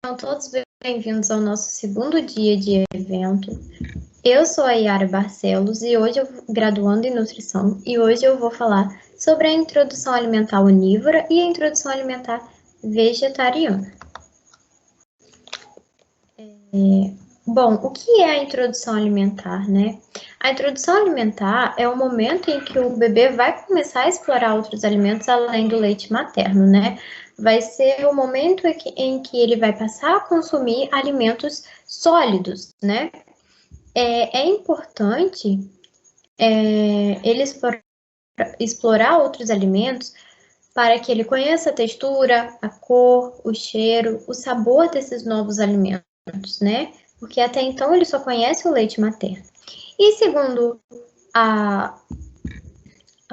Sejam todos bem-vindos ao nosso segundo dia de evento. Eu sou a Yara Barcelos e hoje eu graduando em nutrição e hoje eu vou falar sobre a introdução alimentar onívora e a introdução alimentar vegetariana. Bom, o que é a introdução alimentar, né? A introdução alimentar é o momento em que o bebê vai começar a explorar outros alimentos além do leite materno, né? Vai ser o momento em que ele vai passar a consumir alimentos sólidos, né? É importante ele explorar outros alimentos para que ele conheça a textura, a cor, o cheiro, o sabor desses novos alimentos, né? Porque até então ele só conhece o leite materno. E segundo a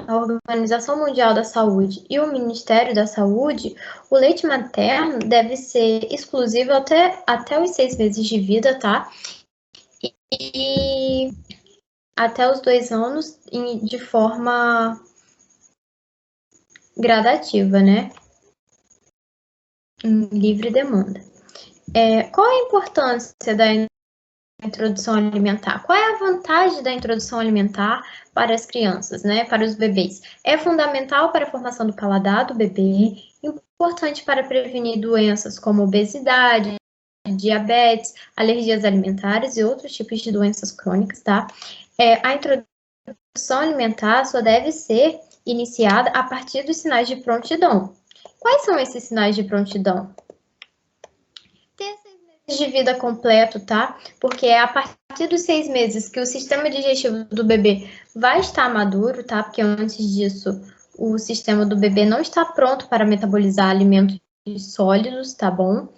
Organização Mundial da Saúde e o Ministério da Saúde, o leite materno deve ser exclusivo até os 6 meses de vida, tá? E até os 2 anos de forma gradativa, né? Em livre demanda. Qual a importância da introdução alimentar? Qual é a vantagem da introdução alimentar para as crianças, né? Para os bebês? É fundamental para a formação do paladar do bebê, importante para prevenir doenças como obesidade, diabetes, alergias alimentares e outros tipos de doenças crônicas, tá? A introdução alimentar só deve ser iniciada a partir dos sinais de prontidão. Quais são esses sinais de prontidão? Ter 6 meses de vida completo, tá? Porque é a partir dos 6 meses que o sistema digestivo do bebê vai estar maduro, tá? Porque antes disso, o sistema do bebê não está pronto para metabolizar alimentos sólidos, tá bom?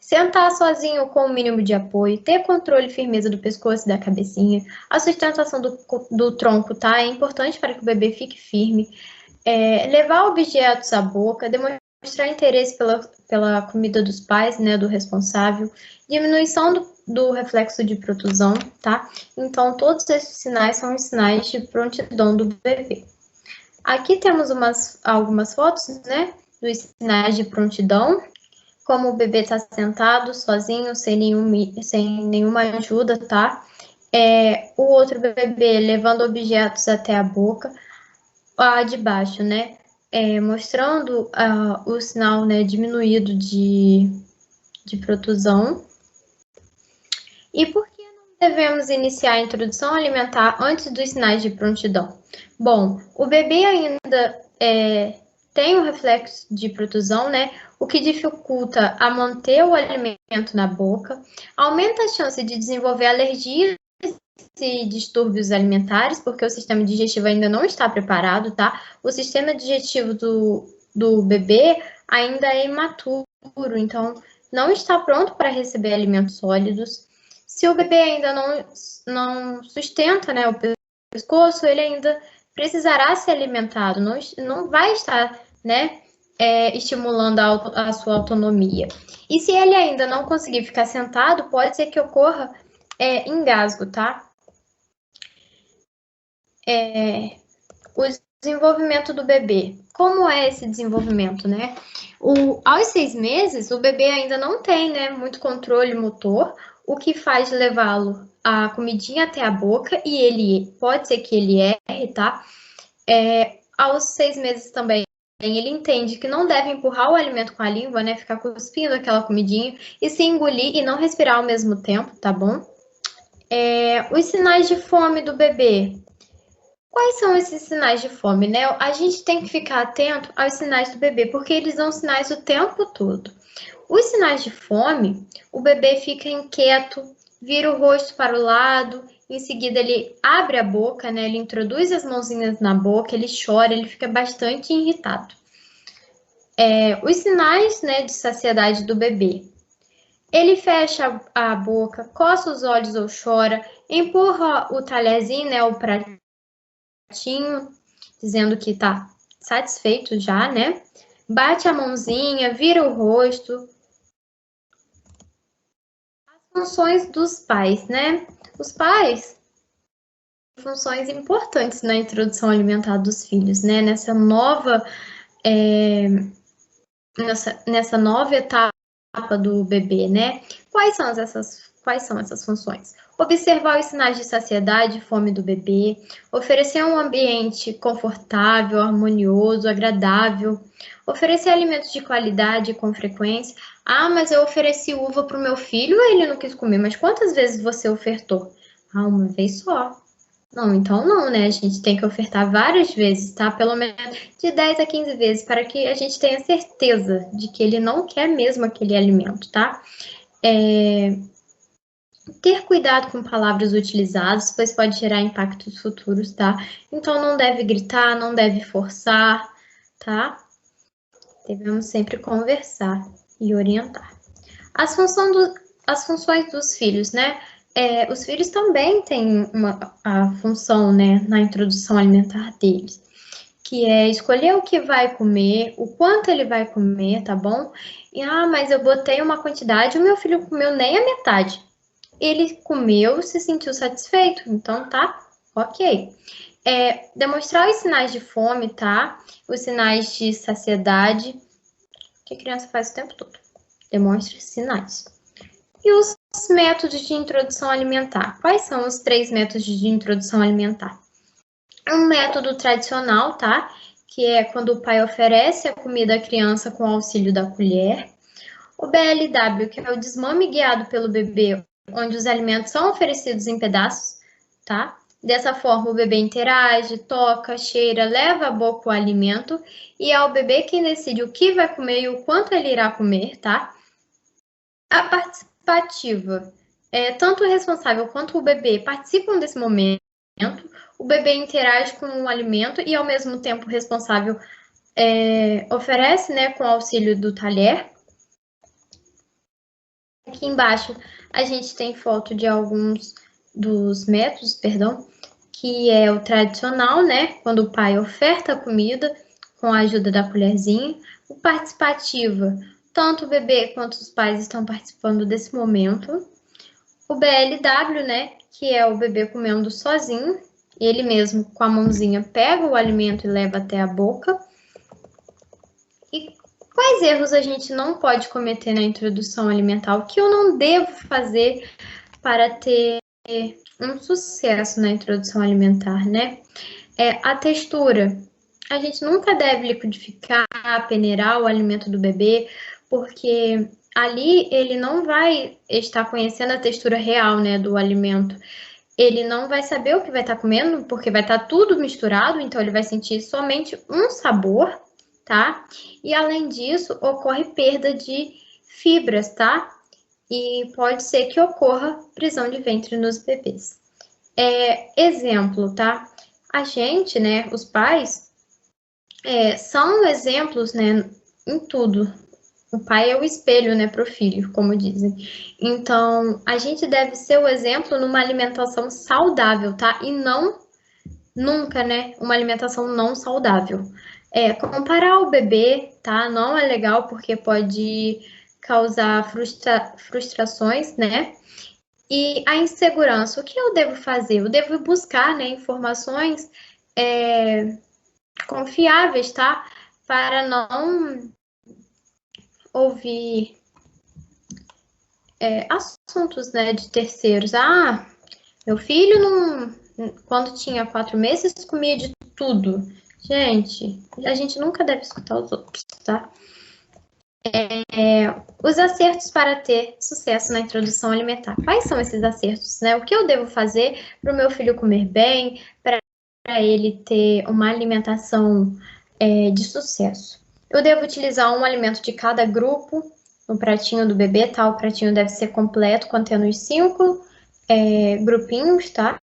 Sentar sozinho com o mínimo de apoio, ter controle e firmeza do pescoço e da cabecinha, a sustentação do tronco, tá? É importante para que o bebê fique firme. Levar objetos à boca, demonstrar interesse pela comida dos pais, né, do responsável, diminuição do reflexo de protusão, tá? Então, todos esses sinais são os sinais de prontidão do bebê. Aqui temos algumas fotos, né, dos sinais de prontidão, como o bebê está sentado, sozinho, sem nenhuma ajuda, tá? O outro bebê levando objetos até a boca, a de baixo, né? Mostrando o sinal, né, diminuído de protusão. E por que não devemos iniciar a introdução alimentar antes dos sinais de prontidão? Bom, o bebê ainda tem um reflexo de protusão, né? O que dificulta a manter o alimento na boca, aumenta a chance de desenvolver alergias e distúrbios alimentares, porque o sistema digestivo ainda não está preparado, tá? O sistema digestivo do bebê ainda é imaturo, então não está pronto para receber alimentos sólidos. Se o bebê ainda não sustenta, né, o pescoço, ele ainda precisará ser alimentado, não vai estar, né, estimulando a sua autonomia. E se ele ainda não conseguir ficar sentado, pode ser que ocorra engasgo, tá? O desenvolvimento do bebê. Como é esse desenvolvimento, né? Aos 6 meses, o bebê ainda não tem, né, muito controle motor, o que faz levá-lo a comidinha até a boca, e ele pode ser que ele erre, tá? Aos 6 meses também, ele entende que não deve empurrar o alimento com a língua, né, ficar cuspindo aquela comidinha, e se engolir e não respirar ao mesmo tempo, tá bom? Os sinais de fome do bebê. Quais são esses sinais de fome, né? A gente tem que ficar atento aos sinais do bebê, porque eles dão sinais o tempo todo. Os sinais de fome, o bebê fica inquieto, vira o rosto para o lado, em seguida ele abre a boca, né? Ele introduz as mãozinhas na boca, ele chora, ele fica bastante irritado. Os sinais, né, de saciedade do bebê. Ele fecha a boca, coça os olhos ou chora, empurra o talherzinho, né, o pratinho, dizendo que está satisfeito já, né? Bate a mãozinha, vira o rosto. As funções dos pais, né? Os pais têm funções importantes na introdução alimentar dos filhos, né? Nessa nova etapa do bebê, né? Quais são essas funções? Observar os sinais de saciedade e fome do bebê, oferecer um ambiente confortável, harmonioso, agradável, oferecer alimentos de qualidade com frequência. Ah, mas eu ofereci uva para o meu filho e ele não quis comer. Mas quantas vezes você ofertou? Ah, uma vez só. Não, então não, né? A gente tem que ofertar várias vezes, tá? Pelo menos de 10 a 15 vezes, para que a gente tenha certeza de que ele não quer mesmo aquele alimento, tá? Ter cuidado com palavras utilizadas, pois pode gerar impactos futuros, tá? Então não deve gritar, não deve forçar, tá? Devemos sempre conversar e orientar. As funções dos filhos, né? Os filhos também têm a função, né, na introdução alimentar deles, que é escolher o que vai comer, o quanto ele vai comer, tá bom? E, mas eu botei uma quantidade, o meu filho comeu nem a metade. Ele comeu, se sentiu satisfeito, então tá ok. Demonstrar os sinais de fome, tá? Os sinais de saciedade, que a criança faz o tempo todo. Demonstre sinais. E os métodos de introdução alimentar. Quais são os 3 métodos de introdução alimentar? Um método tradicional, tá? Que é quando o pai oferece a comida à criança com auxílio da colher. O BLW, que é o desmame guiado pelo bebê, onde os alimentos são oferecidos em pedaços, tá? Dessa forma, o bebê interage, toca, cheira, leva à boca o alimento e é o bebê quem decide o que vai comer e o quanto ele irá comer, tá? A participativa. Tanto o responsável quanto o bebê participam desse momento, o bebê interage com o alimento e, ao mesmo tempo, o responsável oferece, né, com o auxílio do talher. Aqui embaixo a gente tem foto de alguns dos métodos, que é o tradicional, né, quando o pai oferta a comida com a ajuda da colherzinha. O participativa, tanto o bebê quanto os pais estão participando desse momento. O BLW, né, que é o bebê comendo sozinho, ele mesmo com a mãozinha pega o alimento e leva até a boca. E quais erros a gente não pode cometer na introdução alimentar? O que eu não devo fazer para ter um sucesso na introdução alimentar, né? A textura. A gente nunca deve liquidificar, peneirar o alimento do bebê, porque ali ele não vai estar conhecendo a textura real, né, do alimento. Ele não vai saber o que vai estar comendo, porque vai estar tudo misturado, então ele vai sentir somente um sabor, tá? E além disso, ocorre perda de fibras, tá? E pode ser que ocorra prisão de ventre nos bebês. Exemplo, tá? A gente, né, os pais, são exemplos, né, em tudo. O pai é o espelho, né, para o filho, como dizem. Então, a gente deve ser o exemplo numa alimentação saudável, tá? E não, nunca, né, uma alimentação não saudável. Comparar o bebê, tá? Não é legal porque pode causar frustrações, né? E a insegurança, o que eu devo fazer? Eu devo buscar, né, informações confiáveis, tá? Para não ouvir assuntos, né, de terceiros. Meu filho quando tinha 4 meses comia de tudo. Gente, a gente nunca deve escutar os outros, tá? Os acertos para ter sucesso na introdução alimentar. Quais são esses acertos, né? O que eu devo fazer para o meu filho comer bem, para ele ter uma alimentação de sucesso? Eu devo utilizar um alimento de cada grupo no pratinho do bebê, tá? O pratinho deve ser completo, contendo os 5 grupinhos, tá?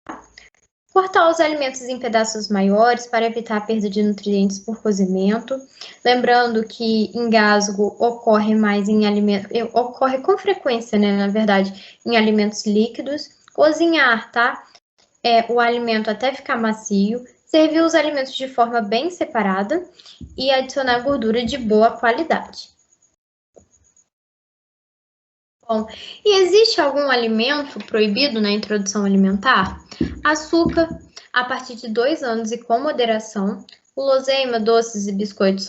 Cortar os alimentos em pedaços maiores para evitar a perda de nutrientes por cozimento. Lembrando que engasgo ocorre mais em alimentos, ocorre com frequência, né, na verdade, em alimentos líquidos. Cozinhar, tá? O alimento até ficar macio. Servir os alimentos de forma bem separada e adicionar gordura de boa qualidade. Bom, e existe algum alimento proibido na introdução alimentar? Açúcar, a partir de 2 anos e com moderação. Guloseima, doces e biscoitos,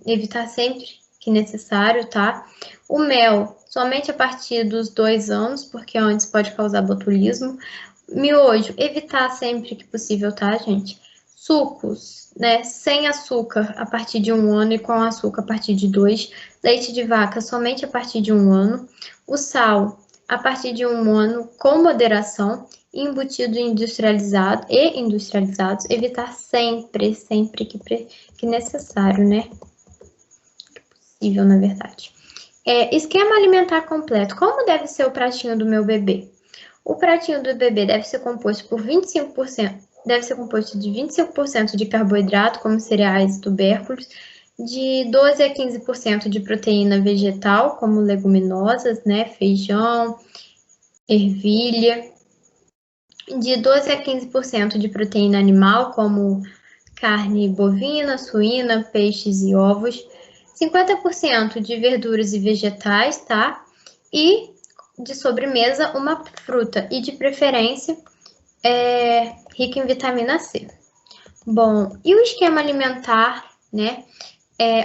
evitar sempre que necessário, tá? O mel, somente a partir dos 2 anos, porque antes pode causar botulismo. Miojo, evitar sempre que possível, tá, gente? Sucos, né, sem açúcar a partir de 1 ano e com açúcar a partir de 2. Leite de vaca somente a partir de 1 ano. O sal, a partir de 1 ano, com moderação. Embutido industrializado e industrializados, evitar sempre que necessário, né? Possível, na verdade. Esquema alimentar completo. Como deve ser o pratinho do meu bebê? O pratinho do bebê deve ser composto por 25%, deve ser composto de 25% de carboidrato, como cereais e tubérculos, de 12 a 15% de proteína vegetal, como leguminosas, né, feijão, ervilha, de 12 a 15% de proteína animal, como carne bovina, suína, peixes e ovos, 50% de verduras e vegetais, tá? E de sobremesa, uma fruta e de preferência rica em vitamina C. Bom, e o esquema alimentar, né?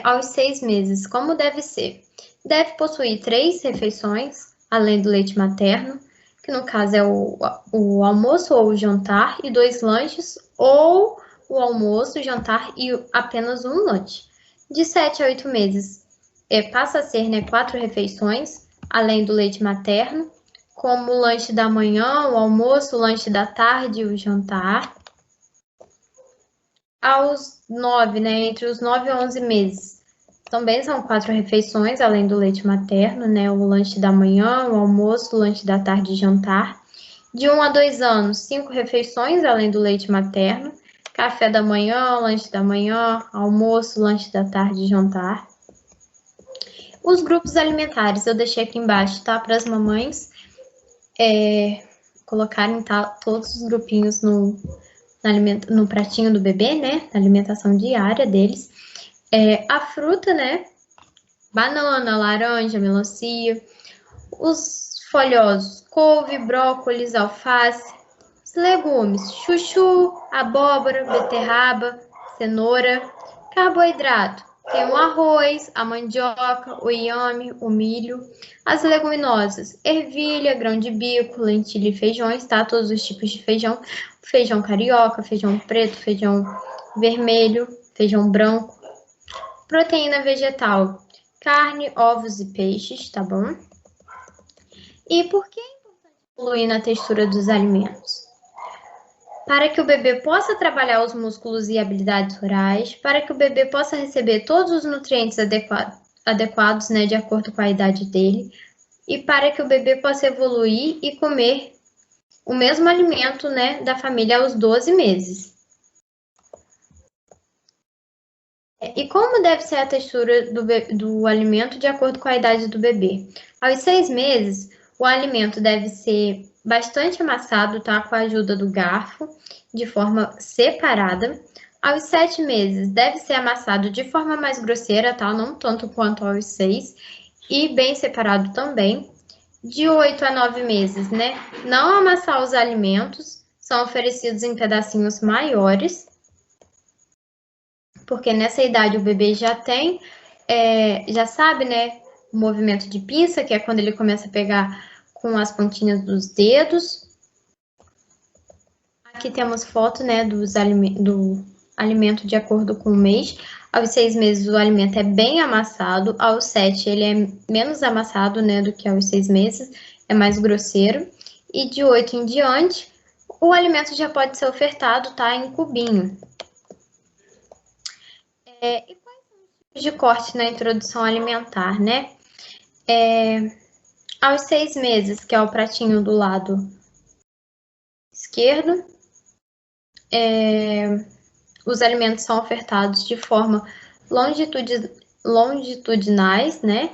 Aos 6 meses, como deve ser? Deve possuir 3 refeições, além do leite materno, que no caso é o almoço ou o jantar, e 2 lanches, ou o almoço, o jantar e apenas um lanche. De 7 a 8 meses, passa a ser, né, 4 refeições, além do leite materno, como o lanche da manhã, o almoço, o lanche da tarde e o jantar. Aos 9, né, entre os 9 e 11 meses, também são 4 refeições, além do leite materno, né, o lanche da manhã, o almoço, o lanche da tarde e jantar. De 1 a 2 anos, 5 refeições, além do leite materno, café da manhã, lanche da manhã, almoço, lanche da tarde e jantar. Os grupos alimentares, eu deixei aqui embaixo, tá, para as mamães colocarem, tá, todos os grupinhos no pratinho do bebê, né, na alimentação diária deles. A fruta, né, banana, laranja, melancia, os folhosos, couve, brócolis, alface, os legumes, chuchu, abóbora, beterraba, cenoura, carboidrato, tem o arroz, a mandioca, o inhame, o milho, as leguminosas, ervilha, grão de bico, lentilha e feijões, tá? Todos os tipos de feijão, feijão carioca, feijão preto, feijão vermelho, feijão branco, proteína vegetal, carne, ovos e peixes, tá bom? E por que é importante evoluir na textura dos alimentos? Para que o bebê possa trabalhar os músculos e habilidades orais, para que o bebê possa receber todos os nutrientes adequados, né, de acordo com a idade dele, e para que o bebê possa evoluir e comer o mesmo alimento, né, da família aos 12 meses. E como deve ser a textura do alimento de acordo com a idade do bebê? Aos 6 meses, o alimento deve ser bastante amassado, tá? Com a ajuda do garfo, de forma separada. Aos 7 meses, deve ser amassado de forma mais grosseira, tá? Não tanto quanto aos 6. E bem separado também. De 8 a 9 meses, né? Não amassar os alimentos, são oferecidos em pedacinhos maiores, porque nessa idade o bebê já tem, já sabe, né, o movimento de pinça, que é quando ele começa a pegar com as pontinhas dos dedos. Aqui temos foto, né, do alimento de acordo com o mês. Aos 6 meses o alimento é bem amassado, aos 7 ele é menos amassado, né, do que aos 6 meses, é mais grosseiro. E de 8 em diante, o alimento já pode ser ofertado, tá, em cubinho. E quais são os tipos de corte na introdução alimentar, né? Aos 6 meses, que é o pratinho do lado esquerdo, os alimentos são ofertados de forma longitudinais, né?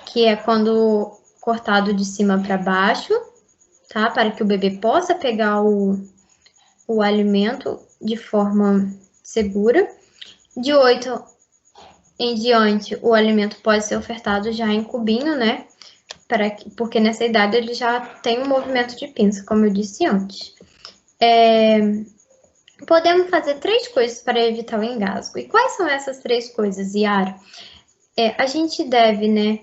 Que é quando cortado de cima para baixo, tá? Para que o bebê possa pegar o alimento de forma segura. De 8 em diante, o alimento pode ser ofertado já em cubinho, né? Porque nessa idade ele já tem um movimento de pinça, como eu disse antes. Podemos fazer 3 coisas para evitar o engasgo. E quais são essas 3 coisas, Yara? A gente deve, né,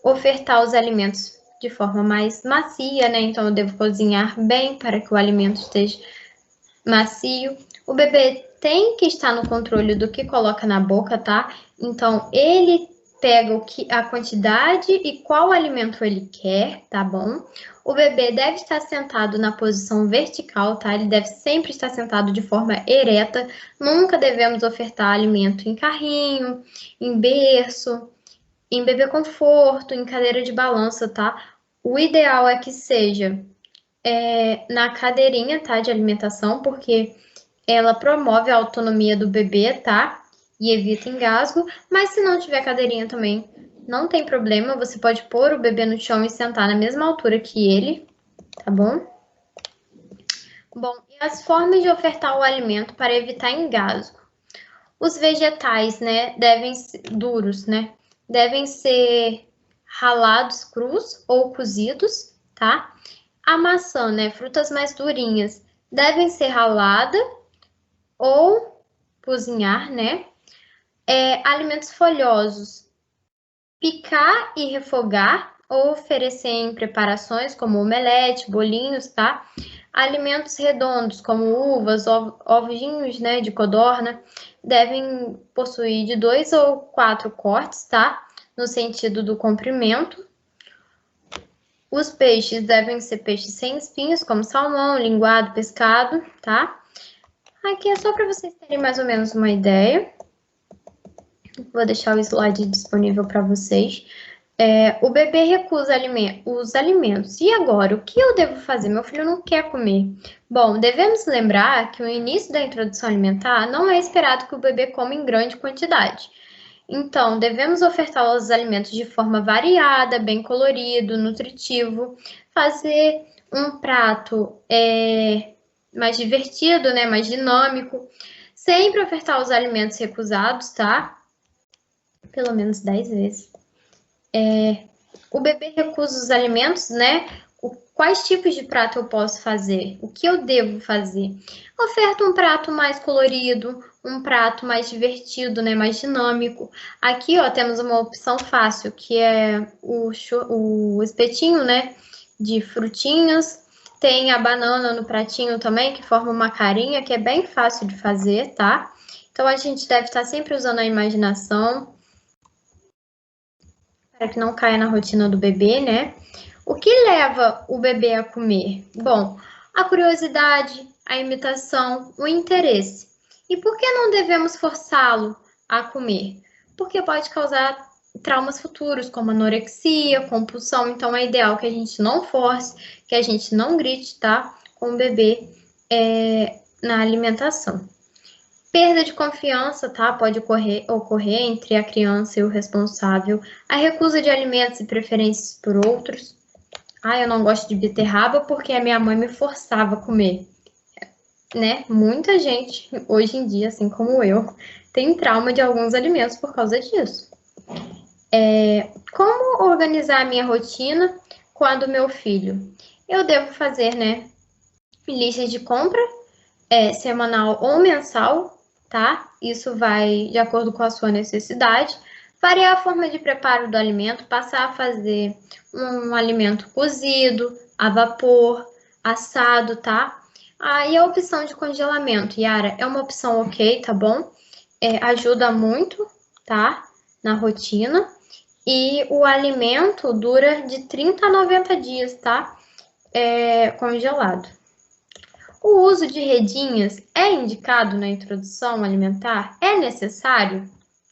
ofertar os alimentos de forma mais macia, né? Então, eu devo cozinhar bem para que o alimento esteja macio. O bebê tem que estar no controle do que coloca na boca, tá? Então, ele pega a quantidade e qual alimento ele quer, tá bom? O bebê deve estar sentado na posição vertical, tá? Ele deve sempre estar sentado de forma ereta. Nunca devemos ofertar alimento em carrinho, em berço, em bebê conforto, em cadeira de balança, tá? O ideal é que seja na cadeirinha, tá, de alimentação, porque ela promove a autonomia do bebê, tá? E evita engasgo, mas se não tiver cadeirinha também, não tem problema, você pode pôr o bebê no chão e sentar na mesma altura que ele, tá bom? Bom, e as formas de ofertar o alimento para evitar engasgo. Os vegetais, né, devem ser duros, né? Devem ser ralados crus ou cozidos, tá? A maçã, né, frutas mais durinhas, devem ser ralada ou cozinhar, né? Alimentos folhosos, picar e refogar ou oferecer em preparações como omelete, bolinhos, tá? Alimentos redondos como uvas, ovinhos, né, de codorna, devem possuir de 2 ou 4 cortes, tá? No sentido do comprimento. Os peixes devem ser peixes sem espinhos, como salmão, linguado, pescado, tá? Aqui é só para vocês terem mais ou menos uma ideia. Vou deixar o slide disponível para vocês. O bebê recusa os alimentos. E agora, o que eu devo fazer? Meu filho não quer comer. Bom, devemos lembrar que o início da introdução alimentar não é esperado que o bebê coma em grande quantidade. Então, devemos ofertar os alimentos de forma variada, bem colorido, nutritivo, fazer um prato mais divertido, né, mais dinâmico. Sempre ofertar os alimentos recusados, tá? Pelo menos 10 vezes. O bebê recusa os alimentos, né? Quais tipos de prato eu posso fazer? O que eu devo fazer? Oferta um prato mais colorido, um prato mais divertido, né? Mais dinâmico. Aqui, ó, temos uma opção fácil, que é o espetinho, né? De frutinhas. Tem a banana no pratinho também, que forma uma carinha, que é bem fácil de fazer, tá? Então, a gente deve estar sempre usando a imaginação para que não caia na rotina do bebê, né? O que leva o bebê a comer? Bom, a curiosidade, a imitação, o interesse. E por que não devemos forçá-lo a comer? Porque pode causar traumas futuros, como anorexia, compulsão. Então, é ideal que a gente não force, que a gente não grite, tá? Com o bebê na alimentação. Perda de confiança, tá? Pode ocorrer entre a criança e o responsável. A recusa de alimentos e preferências por outros. Eu não gosto de beterraba porque a minha mãe me forçava a comer. Né? Muita gente, hoje em dia, assim como eu, tem trauma de alguns alimentos por causa disso. Como organizar a minha rotina com a do meu filho? Eu devo fazer, né, listas de compra, semanal ou mensal, tá? Isso vai de acordo com a sua necessidade. Variar a forma de preparo do alimento, passar a fazer um alimento cozido, a vapor, assado, tá? E a opção de congelamento, Yara, é uma opção ok, tá bom? Ajuda muito, tá? Na rotina. E o alimento dura de 30 a 90 dias, tá? Congelado. O uso de redinhas é indicado na introdução alimentar? É necessário?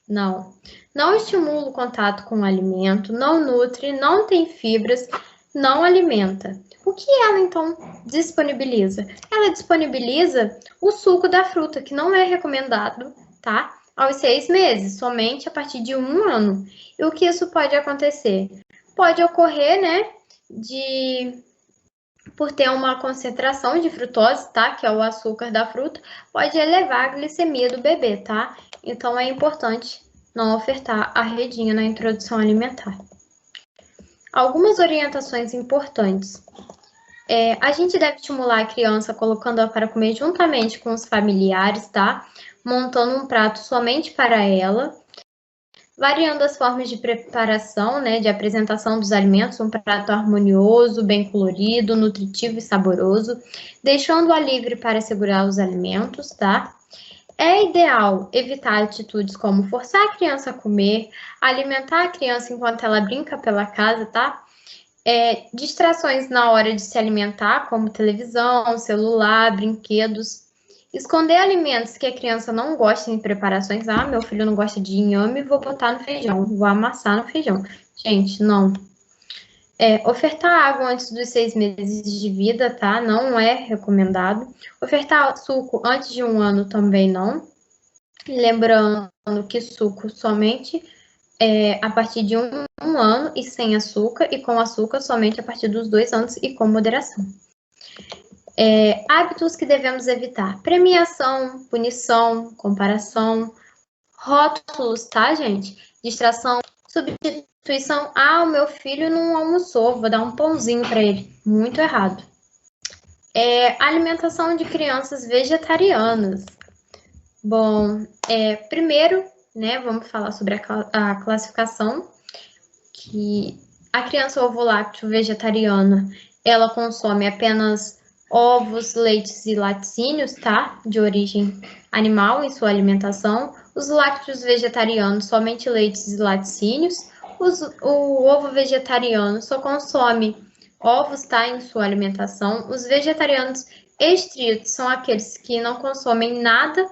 Não. Não estimula o contato com o alimento, não nutre, não tem fibras, não alimenta. O que ela, então, disponibiliza? Ela disponibiliza o suco da fruta, que não é recomendado, tá? Aos 6 meses, somente a partir de 1 ano. E o que isso pode acontecer? Pode ocorrer, né, por ter uma concentração de frutose, tá? Que é o açúcar da fruta, pode elevar a glicemia do bebê, tá? Então, é importante não ofertar a redinha na introdução alimentar. Algumas orientações importantes. A gente deve estimular a criança colocando-a para comer juntamente com os familiares, tá? Montando um prato somente para ela. variando as formas de preparação, né, de apresentação dos alimentos, um prato harmonioso, bem colorido, nutritivo e saboroso, deixando-a livre para segurar os alimentos, tá? É ideal evitar atitudes como forçar a criança a comer, alimentar a criança enquanto ela brinca pela casa, tá? Distrações na hora de se alimentar, como televisão, celular, brinquedos. Esconder alimentos que a criança não gosta em preparações. Ah, meu filho não gosta de inhame, vou botar no feijão, vou amassar no feijão. Gente, não. Ofertar água antes dos 6 meses de vida, tá? Não é recomendado. Ofertar suco antes de 1 ano também não. Lembrando que suco somente a partir de um ano e sem açúcar, e com açúcar somente a partir dos 2 anos e com moderação. Hábitos que devemos evitar: premiação, punição, comparação, rótulos, tá, gente? Distração, substituição. Ah, o meu filho não almoçou, vou dar um pãozinho para ele. Muito errado. Alimentação de crianças vegetarianas. Bom, primeiro, né, vamos falar sobre a classificação, que a criança ovo-lácteo vegetariana, ela consome apenas ovos, leites e laticínios, tá? De origem animal em sua alimentação. Os lácteos vegetarianos, somente leites e laticínios. O ovo vegetariano só consome ovos, tá? Em sua alimentação. Os vegetarianos estritos são aqueles que não consomem nada,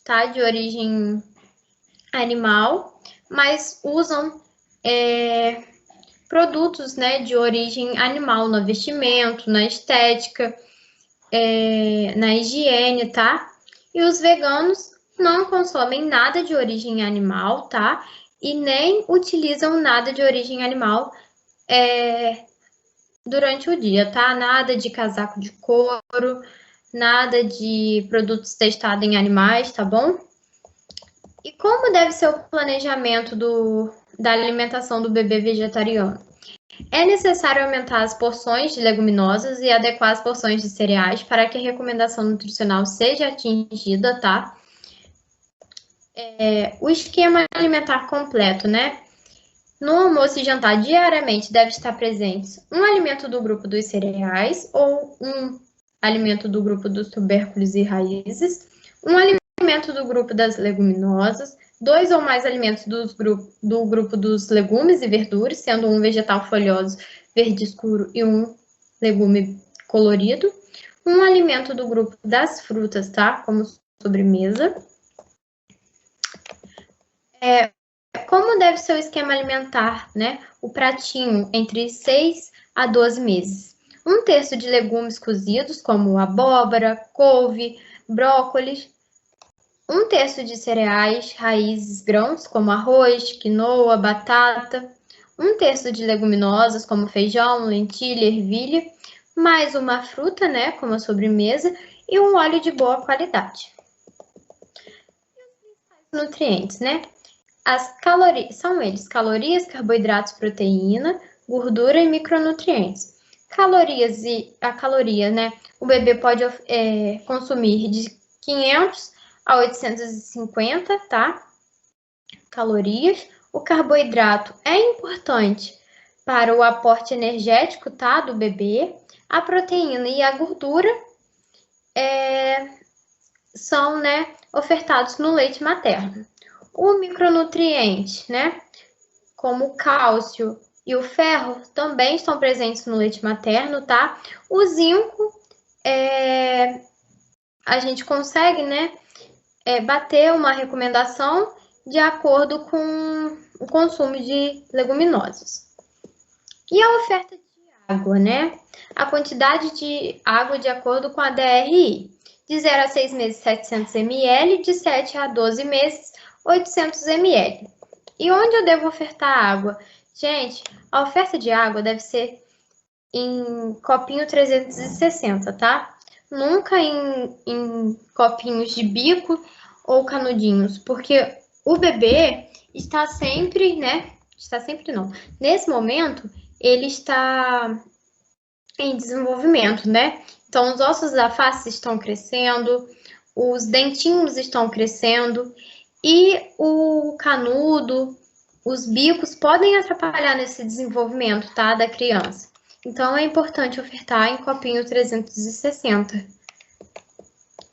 tá? De origem animal, mas usam produtos, né, de origem animal no vestimento, na estética, na higiene, tá? E os veganos não consomem nada de origem animal, tá? E nem utilizam nada de origem animal durante o dia, tá? Nada de casaco de couro, nada de produtos testados em animais, tá bom? E como deve ser o planejamento da alimentação do bebê vegetariano? É necessário aumentar as porções de leguminosas e adequar as porções de cereais para que a recomendação nutricional seja atingida, tá? O esquema alimentar completo, né? No almoço e jantar diariamente deve estar presentes um alimento do grupo dos cereais ou um alimento do grupo dos tubérculos e raízes, um alimento do grupo das leguminosas, 2 ou mais alimentos do grupo dos legumes e verduras, sendo um vegetal folhoso verde escuro e um legume colorido, um alimento do grupo das frutas, tá? Como sobremesa. Como deve ser o esquema alimentar, né? O pratinho entre 6 a 12 meses. 1/3 de legumes cozidos, como abóbora, couve, brócolis. 1/3 de cereais, raízes, grãos, como arroz, quinoa, batata. 1/3 de leguminosas, como feijão, lentilha, ervilha. Mais uma fruta, né? Como a sobremesa. E um óleo de boa qualidade. Nutrientes, né? As calorias são eles: calorias, carboidratos, proteína, gordura e micronutrientes. A caloria, né? O bebê pode consumir de 500 a 850, tá? Calorias. O carboidrato é importante para o aporte energético, tá? Do bebê. A proteína e a gordura são, né, ofertados no leite materno. O micronutriente, né, como o cálcio e o ferro, também estão presentes no leite materno, tá? O zinco, a gente consegue, né, bater uma recomendação de acordo com o consumo de leguminosas. E a oferta de água, né? A quantidade de água de acordo com a DRI. De 0 a 6 meses, 700 ml, de 7 a 12 meses, 800 ml. E onde eu devo ofertar água? Gente, a oferta de água deve ser em copinho 360, tá? Nunca em copinhos de bico ou canudinhos, porque o bebê está sempre, né? Está sempre não. Nesse momento, ele está em desenvolvimento, né? Então, os ossos da face estão crescendo, os dentinhos estão crescendo e o canudo, os bicos podem atrapalhar nesse desenvolvimento, tá, da criança. Então, é importante ofertar em copinho 360,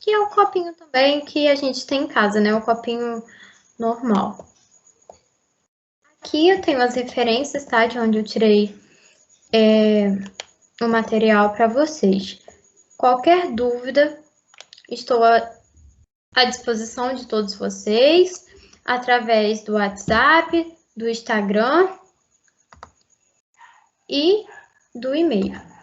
que é o copinho também que a gente tem em casa, né, o copinho normal. Aqui eu tenho as referências, tá, de onde eu tirei o material para vocês. Qualquer dúvida, estou à disposição de todos vocês, através do WhatsApp, do Instagram e do e-mail.